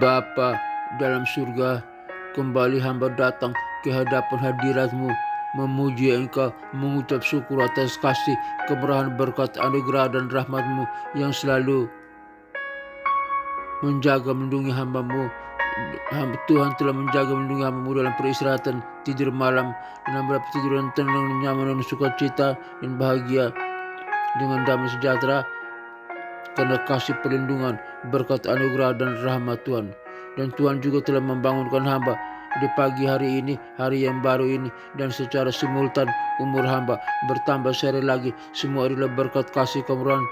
Bapa dalam surga, kembali hamba datang ke hadapan hadirat-Mu, memuji Engkau, mengucap syukur atas kasih, kemurahan, berkat, anugerah dan rahmat-Mu yang selalu menjaga melindungi hamba-Mu. Tuhan telah menjaga melindungi hamba-Mu dalam peristirahatan, tidur malam, dan mendapat tidur yang tenang, nyaman, dan sukacita dan bahagia dengan damai sejahtera karena kasih perlindungan, berkat, anugerah dan rahmat Tuhan. Dan Tuhan juga telah membangunkan hamba di pagi hari ini, hari yang baru ini, dan secara simultan umur hamba bertambah sehari lagi. Semua adalah berkat kasih, kemurahan,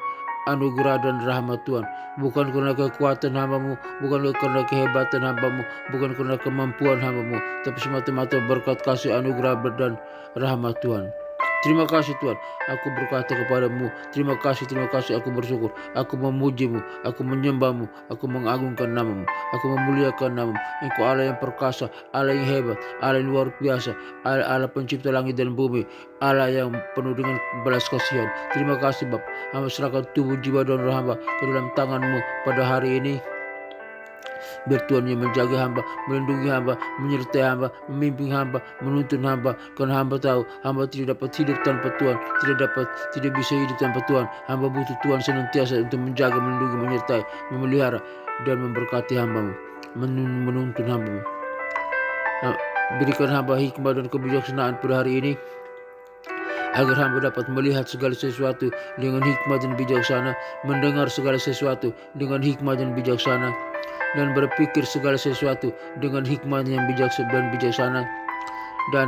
anugerah dan rahmat Tuhan. Bukan karena kekuatan hamba-Mu, bukan karena kehebatan hamba-Mu, bukan karena kemampuan hamba-Mu, tapi semata-mata berkat kasih, anugerah dan rahmat Tuhan. Terima kasih Tuhan, aku berkata kepadamu, terima kasih, aku bersyukur, aku memuji-Mu, aku menyembah-Mu, aku mengagungkan nama-Mu, aku memuliakan nama-Mu. Engkau Allah yang perkasa, Allah yang hebat, Allah yang luar biasa, Allah pencipta langit dan bumi, Allah yang penuh dengan belas kasihan. Terima kasih Bapa, hamba serahkan tubuh, jiwa dan roh hamba ke dalam tangan-Mu pada hari ini. Biar Tuhan yang menjaga hamba, melindungi hamba, menyertai hamba, memimpin hamba, menuntun hamba. Karena hamba tahu hamba tidak dapat hidup tanpa Tuhan, tidak bisa hidup tanpa Tuhan. Hamba butuh Tuhan senantiasa untuk menjaga, melindungi, menyertai, memelihara dan memberkati hamba-Mu, menuntun hamba-Mu. Berikan hamba hikmah dan kebijaksanaan pada hari ini, agar hamba dapat melihat segala sesuatu dengan hikmah dan bijaksana, mendengar segala sesuatu dengan hikmah dan bijaksana, dan berpikir segala sesuatu dengan hikmah yang bijaksana, dan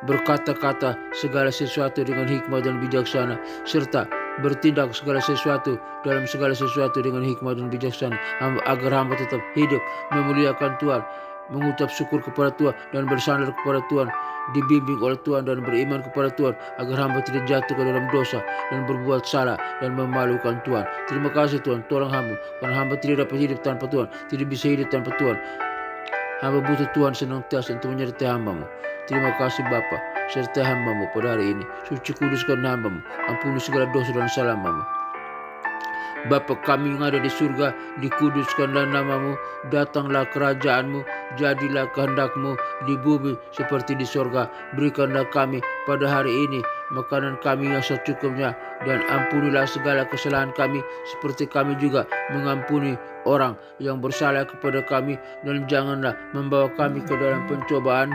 berkata-kata segala sesuatu dengan hikmah dan bijaksana, serta bertindak segala sesuatu dalam segala sesuatu dengan hikmah dan bijaksana, agar hamba tetap hidup memuliakan Tuhan, mengucap syukur kepada Tuhan dan bersandar kepada Tuhan, dibimbing oleh Tuhan dan beriman kepada Tuhan, agar hamba tidak jatuh ke dalam dosa dan berbuat salah dan memalukan Tuhan. Terima kasih Tuhan, tolong hamba, karena hamba tidak dapat hidup tanpa Tuhan, tidak bisa hidup tanpa Tuhan. Hamba butuh Tuhan senantiasa untuk menyertai hamba-Mu. Terima kasih Bapa, sertai hamba-Mu pada hari ini. Suci kuduskan hamba-Mu, ampuni segala dosa dan salah hamba-Mu. Bapa kami yang ada di surga, dikuduskanlah nama-Mu, datanglah kerajaan-Mu, jadilah kehendak-Mu di bumi seperti di surga. Berikanlah kami pada hari ini makanan kami yang secukupnya, dan ampunilah segala kesalahan kami seperti kami juga mengampuni orang yang bersalah kepada kami, dan janganlah membawa kami ke dalam pencobaan,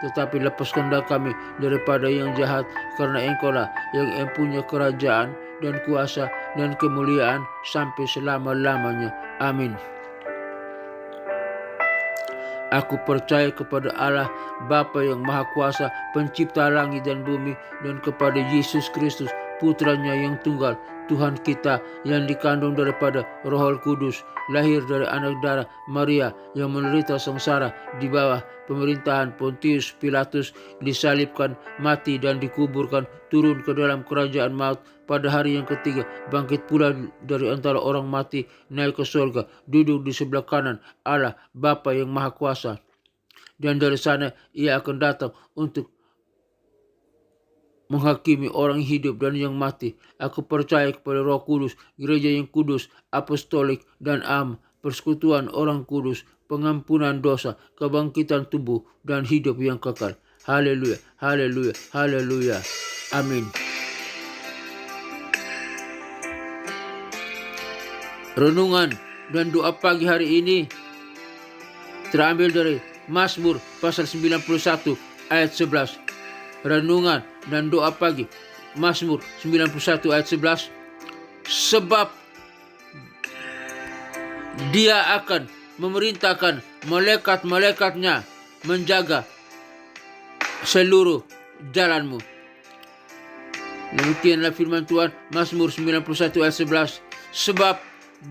tetapi lepaskanlah kami daripada yang jahat, karena Engkau-lah yang mempunyai kerajaan dan kuasa dan kemuliaan sampai selama-lamanya. Amin. Aku percaya kepada Allah Bapa yang Maha Kuasa, pencipta langit dan bumi, dan kepada Yesus Kristus, Putranya yang tunggal, Tuhan kita, yang dikandung daripada Roh Kudus, lahir dari anak darah Maria, yang menderita sengsara di bawah pemerintahan Pontius Pilatus, disalibkan, mati dan dikuburkan, turun ke dalam kerajaan maut, pada hari yang ketiga bangkit pula dari antara orang mati, naik ke surga, duduk di sebelah kanan Allah Bapa yang Maha Kuasa, dan dari sana Ia akan datang untuk menghakimi orang hidup dan yang mati. Aku percaya kepada Roh Kudus, gereja yang kudus, apostolik dan persekutuan orang kudus, pengampunan dosa, kebangkitan tubuh dan hidup yang kekal. Haleluya, haleluya, haleluya. Amin. Renungan dan doa pagi hari ini terambil dari Mazmur pasal 91 ayat 11. Renungan dan doa pagi Mazmur 91 ayat 11. Sebab Dia akan memerintahkan malaikat-malaikatnya menjaga seluruh jalanmu. Demikianlah firman Tuhan, Mazmur 91 ayat 11. Sebab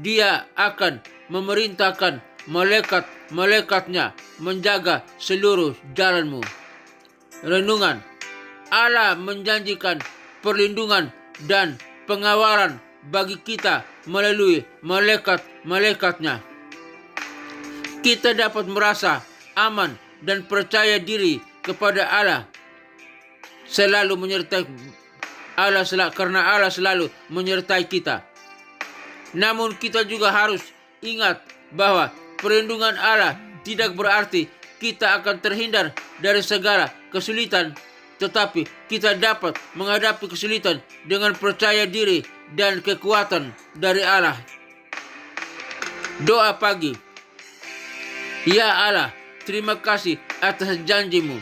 Dia akan memerintahkan malaikat-malaikatnya menjaga seluruh jalanmu. Renungan, Allah menjanjikan perlindungan dan pengawalan bagi kita melalui malaikat-malaikatnya. Kita dapat merasa aman dan percaya diri kepada Allah selalu menyertai karena Allah selalu menyertai kita. Namun kita juga harus ingat bahwa perlindungan Allah tidak berarti kita akan terhindar dari segala kesulitan, tetapi kita dapat menghadapi kesulitan dengan percaya diri dan kekuatan dari Allah. Doa pagi. Ya Allah, terima kasih atas janjimu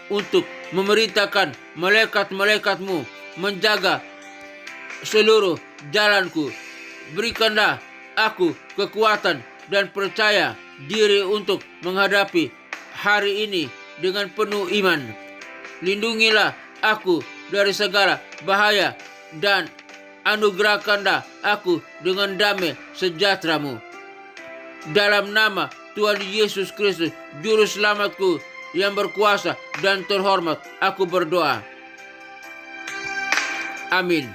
untuk memerintahkan malaikat-malaikatmu menjaga seluruh jalanku. Berikanlah aku kekuatan dan percaya diri untuk menghadapi hari ini dengan penuh iman. Lindungilah aku dari segala bahaya dan anugerahkanlah aku dengan damai sejahtera-Mu. Dalam nama Tuhan Yesus Kristus, Juru Selamatku yang berkuasa dan terhormat, aku berdoa. Amin.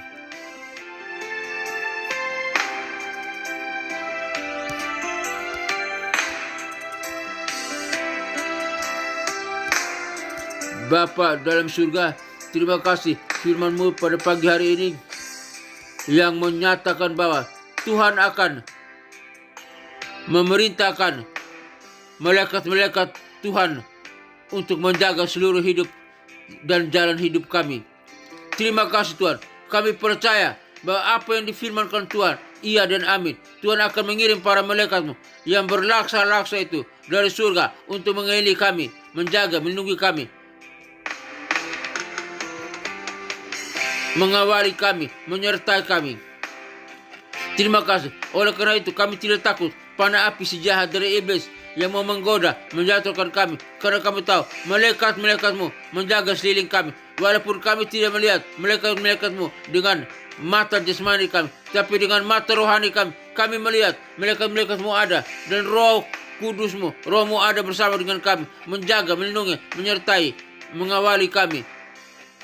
Bapa dalam surga, terima kasih firman-Mu pada pagi hari ini yang menyatakan bahwa Tuhan akan memerintahkan malaikat-malaikat Tuhan untuk menjaga seluruh hidup dan jalan hidup kami. Terima kasih Tuhan. Kami percaya bahwa apa yang difirmankan Tuhan, iya dan amin. Tuhan akan mengirim para malaikat-Mu yang berlaksa-laksa itu dari surga untuk mengelilingi kami, menjaga, melindungi kami, mengawali kami, menyertai kami. Terima kasih. Oleh karena itu kami tidak takut panah api si jahat dari iblis yang mau menggoda, menjatuhkan kami. Karena kami tahu malaikat-malaikat-Mu menjaga sekeliling kami. Walaupun kami tidak melihat malaikat-malaikat-Mu dengan mata jasmani kami, tapi dengan mata rohani kami, kami melihat malaikat-malaikat-Mu ada. Dan Roh Kudus-Mu, Roh-Mu ada bersama dengan kami, menjaga, melindungi, menyertai, mengawali kami,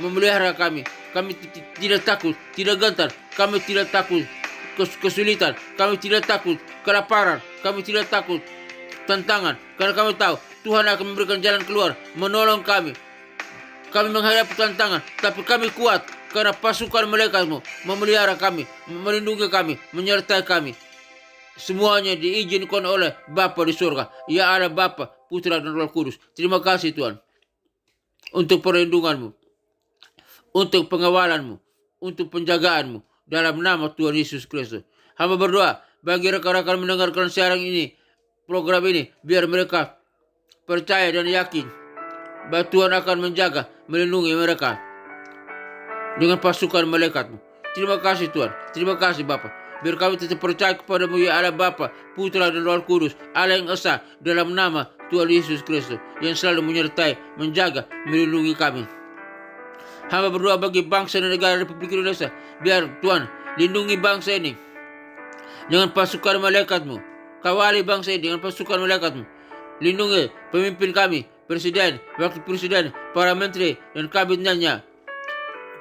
memelihara kami. Kami tidak takut, tidak gentar. Kami tidak takut kesulitan. Kami tidak takut kelaparan. Kami tidak takut tantangan. Karena kami tahu Tuhan akan memberikan jalan keluar, menolong kami. Kami menghadapi tantangan, tapi kami kuat karena pasukan malaikat-Mu memelihara kami, melindungi kami, menyertai kami. Semuanya diizinkan oleh Bapa di surga. Ya Allah, Bapa, Putra dan Roh Kudus. Terima kasih Tuhan untuk perlindungan-Mu, untuk pengawalan-Mu, untuk penjagaan-Mu. Dalam nama Tuhan Yesus Kristus. Hamba berdoa bagi rekan-rekan mendengarkan siaran ini, program ini, biar mereka percaya dan yakin bahwa Tuhan akan menjaga, melindungi mereka dengan pasukan malaikat-Mu. Terima kasih Tuhan. Terima kasih Bapa. Biar kami tetap percaya kepada-Mu ya Allah Bapa, Putra dan Roh Kudus, Allah yang esa, dalam nama Tuhan Yesus Kristus yang selalu menyertai, menjaga, melindungi kami. Hamba berdoa bagi bangsa dan negara Republik Indonesia. Biar Tuhan lindungi bangsa ini dengan pasukan malaikat-Mu. Kawali bangsa ini dengan pasukan malaikat-Mu. Lindungi pemimpin kami, Presiden, Wakil Presiden, para menteri dan kabinetnya,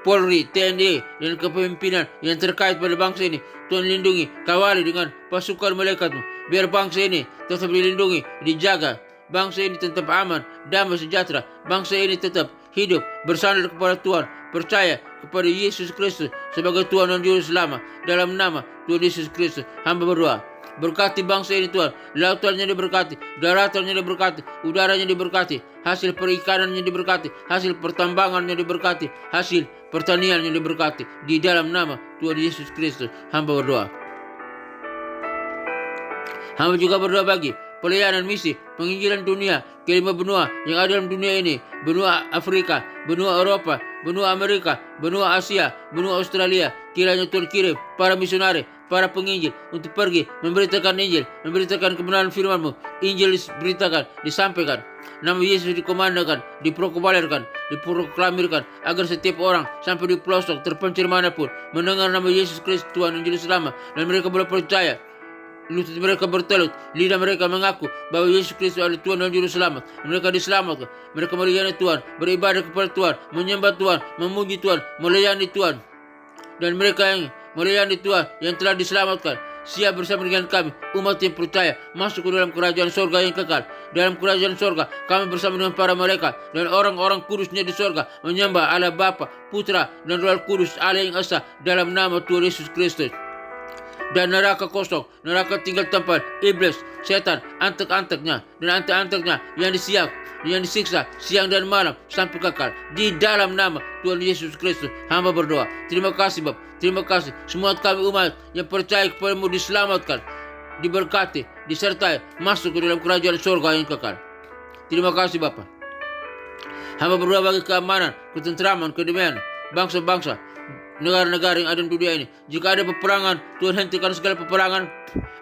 Polri, TNI, dan kepemimpinan yang terkait pada bangsa ini. Tuhan lindungi, kawali dengan pasukan malaikat-Mu. Biar bangsa ini tetap dilindungi, dijaga. Bangsa ini tetap aman, damai sejahtera. Bangsa ini tetap hidup bersandar kepada Tuhan, percaya kepada Yesus Kristus sebagai Tuhan dan Juru Selamat. Dalam nama Tuhan Yesus Kristus, hamba berdoa. Berkati bangsa ini Tuhan, lautannya diberkati, daratannya diberkati, udaranya diberkati, hasil perikanannya diberkati, hasil pertambangannya diberkati, hasil pertaniannya diberkati. Di dalam nama Tuhan Yesus Kristus, hamba berdoa. Hamba juga berdoa bagi pelayanan misi, penginjilan dunia ke 5 benua yang ada dalam dunia ini. Benua Afrika, benua Eropa, benua Amerika, benua Asia, benua Australia. Kiranya Tuhan kirim para misionari, para penginjil untuk pergi memberitakan Injil, memberitakan kebenaran firman-Mu. Injil diberitakan, disampaikan. Nama Yesus dikomandangkan, diproklamirkan, diproklamirkan agar setiap orang sampai di pelosok terpencil manapun mendengar nama Yesus Kristus Tuhan dan Juru Selamat, dan mereka boleh percaya. Lutut mereka bertelut, lidah mereka mengaku bahwa Yesus Kristus adalah Tuhan dan Juru Selamat. Mereka diselamatkan. Mereka melayani Tuhan, beribadah kepada Tuhan, menyembah Tuhan, memuji Tuhan, melayani Tuhan. Dan mereka yang melayani Tuhan, yang telah diselamatkan, siap bersama dengan kami, umat yang percaya, masuk ke dalam kerajaan surga yang kekal. dalam kerajaan sorga. Kami bersama dengan para malaikat dan orang-orang kudusnya di sorga menyembah Allah Bapa, Putra, dan Roh Kudus Allah yang esa dalam nama Tuhan Yesus Kristus. Dan neraka kosong, neraka tinggal tempat iblis, setan, antek-anteknya dan antek-anteknya yang disiksa siang dan malam sampai kekal di dalam nama Tuhan Yesus Kristus. Hamba berdoa, terima kasih Bapa, terima kasih semua kami umat yang percaya kepadamu diselamatkan, diberkati, disertai masuk ke dalam kerajaan surga yang kekal. Terima kasih Bapa. Hamba berdoa bagi keamanan, ketentraman, kedamaian bangsa-bangsa, negara-negara yang ada di dunia ini. Jika ada peperangan, Tuhan hentikan segala peperangan.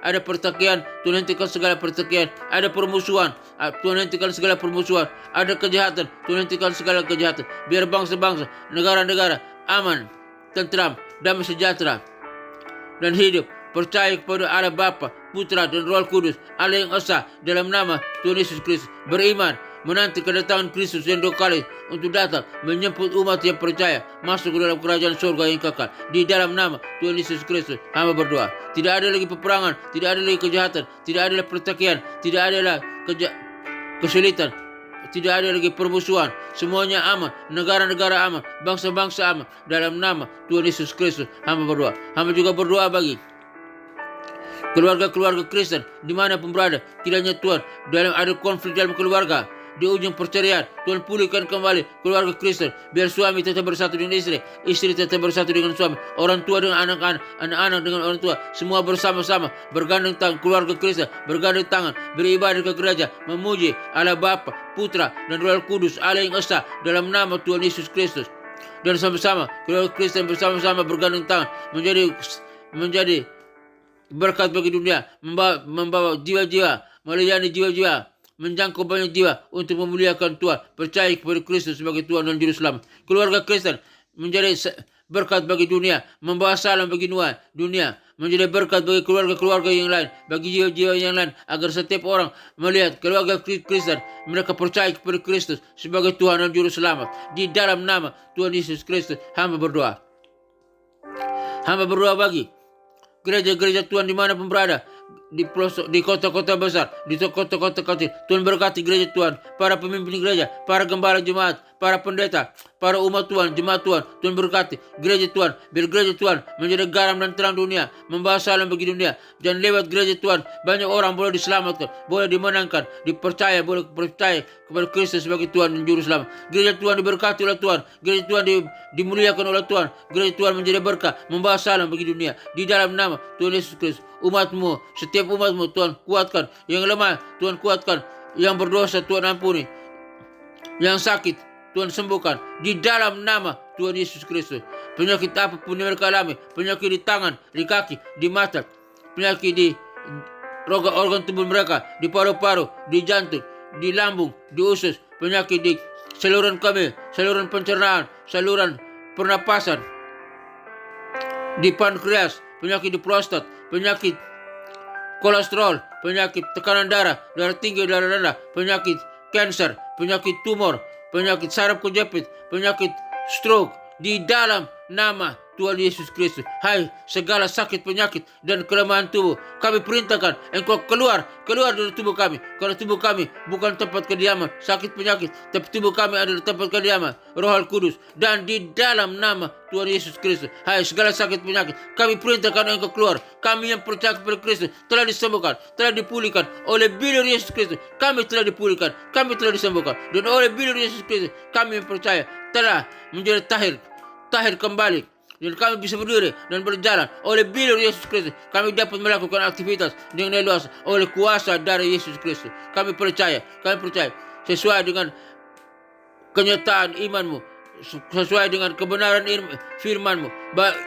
Ada pertikaian, Tuhan hentikan segala pertikaian. Ada permusuhan, Tuhan hentikan segala permusuhan. Ada kejahatan, Tuhan hentikan segala kejahatan. Biar bangsa-bangsa, negara-negara aman, tentram, damai sejahtera, dan hidup percaya kepada Allah Bapa, Putra, dan Roh Kudus Allah yang esa dalam nama Tuhan Yesus Kristus. Beriman menanti kedatangan Kristus yang 2 kali untuk datang menjemput umat yang percaya masuk ke dalam kerajaan surga yang kekal di dalam nama Tuhan Yesus Kristus. Hamba berdoa, tidak ada lagi peperangan, tidak ada lagi kejahatan, tidak ada lagi pertikaian, tidak ada lagi kesulitan, tidak ada lagi permusuhan. Semuanya aman, negara-negara aman, bangsa-bangsa aman dalam nama Tuhan Yesus Kristus. Hamba berdoa. Hamba juga berdoa bagi keluarga-keluarga Kristen dimanapun berada. Kiranya Tuhan, dalam ada konflik dalam keluarga, di ujung perceraian, Tuhan pulihkan kembali keluarga Kristen. Biar suami tetap bersatu dengan istri, istri tetap bersatu dengan suami, orang tua dengan anak-anak, anak-anak dengan orang tua, semua bersama-sama bergandeng tangan. Keluarga Kristen bergandeng tangan, beribadah ke gereja, memuji Allah Bapa, Putra, dan Roh Kudus Allah yang esa dalam nama Tuhan Yesus Kristus. Dan sama-sama keluarga Kristen bersama-sama bergandeng tangan menjadi berkat bagi dunia, membawa jiwa-jiwa, melayani jiwa-jiwa, menjangkau banyak jiwa untuk memuliakan Tuhan, percaya kepada Kristus sebagai Tuhan dan Juru Selamat. Keluarga Kristen menjadi berkat bagi dunia, membawa salam bagi dunia, menjadi berkat bagi keluarga-keluarga yang lain, bagi jiwa-jiwa yang lain, agar setiap orang melihat keluarga Kristen, mereka percaya kepada Kristus sebagai Tuhan dan Juru Selamat. Di dalam nama Tuhan Yesus Kristus, hamba berdoa. Hamba berdoa bagi gereja-gereja Tuhan dimanapun berada, di pelosok, di kota-kota besar, di kota-kota kecil. Tuhan berkati gereja Tuhan, para pemimpin gereja, para gembala jemaat, para pendeta, para umat Tuhan, jemaat Tuhan. Tuhan berkati gereja Tuhan, biar gereja Tuhan menjadi garam dan terang dunia, membawa salam bagi dunia. Dan lewat gereja Tuhan, banyak orang boleh diselamatkan, boleh dimenangkan, boleh percaya kepada Kristus sebagai Tuhan dan Juru Selamat. Gereja Tuhan diberkati oleh Tuhan, gereja Tuhan dimuliakan oleh Tuhan, gereja Tuhan menjadi berkah, membawa salam bagi dunia. Di dalam nama Tuhan Yesus Kristus, umatmu, setiap umatmu Tuhan kuatkan, yang lemah Tuhan kuatkan, yang berdosa Tuhan ampuni, yang sakit Tuhan sembuhkan di dalam nama Tuhan Yesus Kristus. Penyakit apapun yang mereka alami, penyakit di tangan, di kaki, di mata, penyakit di organ tubuh mereka, di paru-paru, di jantung, di lambung, di usus, penyakit di saluran kemih, saluran pencernaan, saluran pernapasan, di pankreas, penyakit di prostat, penyakit kolesterol, penyakit tekanan darah, darah tinggi, darah rendah, penyakit kanker, penyakit tumor, penyakit saraf kejepit, penyakit stroke, di dalam nama Tuhan Yesus Kristus. Hai segala sakit, penyakit, dan kelemahan tubuh, kami perintahkan engkau keluar dari tubuh kami. Karena tubuh kami bukan tempat kediaman sakit penyakit, tapi tubuh kami adalah tempat kediaman Roh Kudus. Dan di dalam nama Tuhan Yesus Kristus, hai segala sakit penyakit, kami perintahkan engkau keluar. Kami yang percaya kepada Kristus telah disembuhkan, telah dipulihkan oleh bilir Yesus Kristus. Kami telah dipulihkan, kami telah disembuhkan, dan oleh bilir Yesus Kristus kami yang percaya telah menjadi tahir kembali. Dan kami bisa berdiri dan berjalan oleh bilir Yesus Kristus. Kami dapat melakukan aktivitas dengan leluasa oleh kuasa dari Yesus Kristus. Kami percaya sesuai dengan kenyataan imanmu, sesuai dengan kebenaran firmanmu,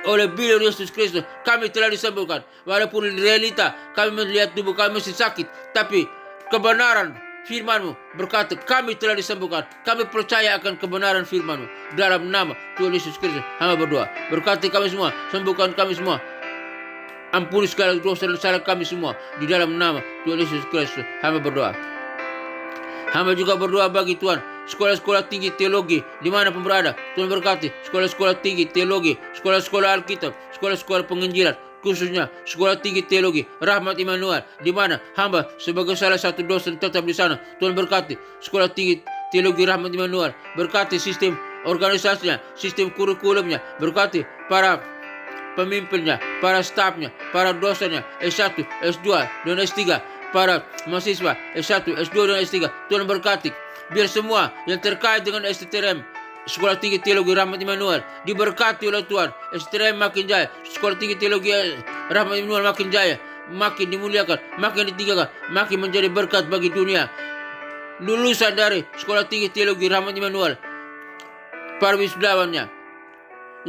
oleh bilir Yesus Kristus kami telah disembuhkan. Walaupun realita kami melihat tubuh kami masih sakit, tapi kebenaran firman-Mu berkata kami telah disembuhkan. Kami percaya akan kebenaran firman-Mu. Dalam nama Tuhan Yesus Kristus hamba berdoa. Berkati kami semua, sembuhkan kami semua, ampuni segala dosa dan salah kami semua. Di dalam nama Tuhan Yesus Kristus hamba berdoa. Hamba juga berdoa bagi Tuhan sekolah-sekolah tinggi teologi dimanapun berada. Tuhan berkati sekolah-sekolah tinggi teologi, sekolah-sekolah Alkitab, sekolah-sekolah penginjilan. khususnya Sekolah Tinggi Teologi Rahmat Immanuel, di mana hamba sebagai salah satu dosen tetap di sana. Tuhan berkati Sekolah Tinggi Teologi Rahmat Immanuel, berkati sistem organisasinya, sistem kurikulumnya, berkati para pemimpinnya, para stafnya, para dosennya, S1, S2, dan S3, para mahasiswa S1, S2, dan S3. Tuhan berkati biar semua yang terkait dengan STTRM Sekolah Tinggi Teologi Rahmat Immanuel diberkati oleh Tuhan. STTRM makin jaya, Sekolah Tinggi Teologi Rahmat Immanuel makin jaya, makin dimuliakan, makin ditinggalkan, makin menjadi berkat bagi dunia. Lulusan dari Sekolah Tinggi Teologi Rahmat Immanuel, para wisudawannya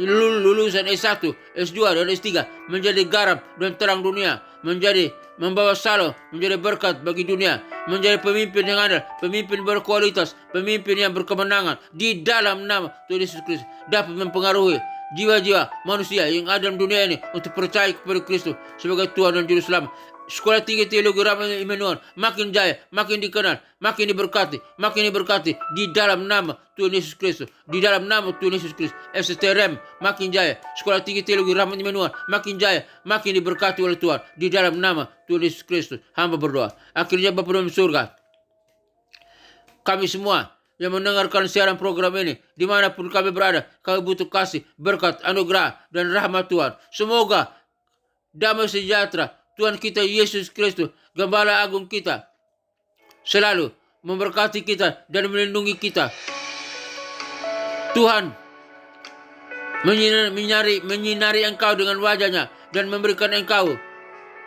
lulusan S1, S2, dan S3 menjadi garam dan terang dunia, menjadi membawa saleh, menjadi berkat bagi dunia, menjadi pemimpin yang andal, pemimpin berkualitas, pemimpin yang berkemenangan di dalam nama Tuhan Yesus Kristus, dapat mempengaruhi jiwa-jiwa manusia yang ada dalam dunia ini untuk percaya kepada Kristus sebagai Tuhan dan Juru Selamat. Sekolah Tinggi Teologi Rahmat Immanuel makin jaya, makin dikenal, makin diberkati di dalam nama Tuhan Yesus Kristus, di dalam nama Tuhan Yesus Kristus. STTRM makin jaya, Sekolah Tinggi Teologi Rahmat Immanuel makin jaya, makin diberkati oleh Tuhan di dalam nama Tuhan Yesus Kristus. Hamba berdoa. Akhirnya Bapa dalam surga, kami semua yang mendengarkan siaran program ini, dimanapun kami berada, kami butuh kasih, berkat, anugerah, dan rahmat Tuhan. Semoga damai sejahtera Tuhan kita Yesus Kristus, Gembala Agung kita, selalu memberkati kita dan melindungi kita. Tuhan menyinari engkau dengan wajahnya dan memberikan engkau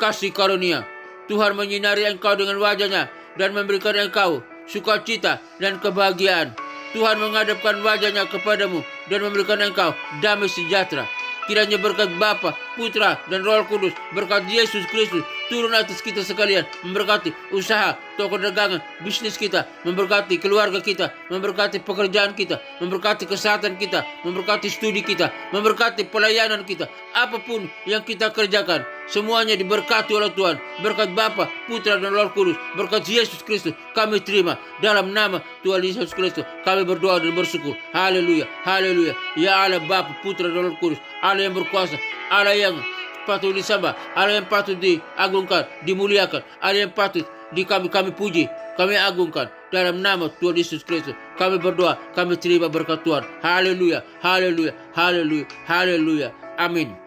kasih karunia. Tuhan menyinari engkau dengan wajahnya dan memberikan engkau sukacita dan kebahagiaan. Tuhan menghadapkan wajahnya kepadamu dan memberikan engkau damai sejahtera. Kiranya berkat Bapa, Putra, dan Roh Kudus, berkat Yesus Kristus turun atas kita sekalian, memberkati usaha, toko dagangan, bisnis kita, memberkati keluarga kita, memberkati pekerjaan kita, memberkati kesehatan kita, memberkati studi kita, memberkati pelayanan kita. Apapun yang kita kerjakan, semuanya diberkati oleh Tuhan. Berkat Bapa, Putra, dan Roh Kudus, berkat Yesus Kristus kami terima dalam nama Tuhan Yesus Kristus. Kami berdoa dan bersyukur. Haleluya, haleluya. Ya Allah Bapa, Putra, dan Roh Kudus, Allah yang berkuasa, Allah yang patut disembah, Allah yang patut diagungkan, dimuliakan, Allah yang patut kami puji, kami agungkan dalam nama Tuhan Yesus Kristus. Kami berdoa, kami terima berkat Tuhan. Haleluya, haleluya, haleluya, haleluya. Amin.